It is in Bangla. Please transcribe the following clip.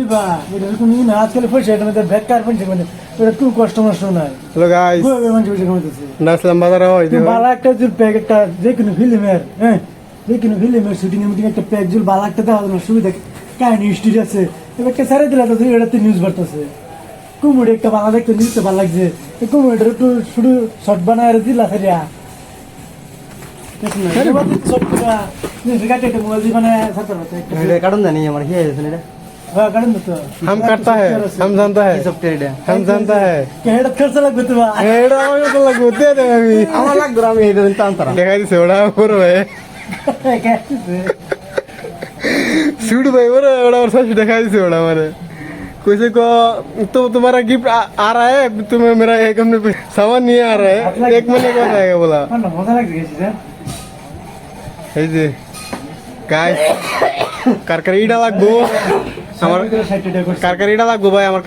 দিবা এটা তুমি না আজকাল পয়সা এটা মধ্যে বেকার পয়সা মানে এটা খুব কষ্ট মষ্ট নাই হ্যালো গাইস গোবে মানুষ পয়সা কামাইতেছে নাসলাম বাজার হয় তুমি বালা একটা জুল প্যাক একটা যে কোনো ফিল্মের হ্যাঁ যে কোনো ফিল্মের শুটিং এর মিটিং একটা প্যাক জুল বালা একটা দেওয়া না সুবিধা কাহিনী হিস্ট্রি আছে এবার কে সারে দিলা তো এটাতে নিউজ বাড়তেছে কুমুড়ি একটা বালা দেখতে নিউজটা ভালো লাগছে এই কুমুড়িটার একটু শুধু শর্ট বানায় আর দিলা সারিয়া কারণ জানি আমার কি হয়েছে এটা हम करता है हम जानता है সফটওয়্যার এটা हम जानता है খরচা লাগবে তোমার এটা আমাকে তো লাগবে দে দে আমি আমার লাগবে আমি এটা টানতাম দেখাই দিছে ওটা পুরো ভাই सूट भाई बोला बड़ा और सच दिखाई दिसे बड़ा हमारे किसी को तो तुम्हारा गिफ्ट आ रहा है तुम्हें मेरा एक हमने सामान नहीं आ रहा है एक महीने का आएगा बोला মজা লাগছে এই যে গাইস কারকারিটা লাগবো আমার কারকারিটা লাগবো ভাই আমার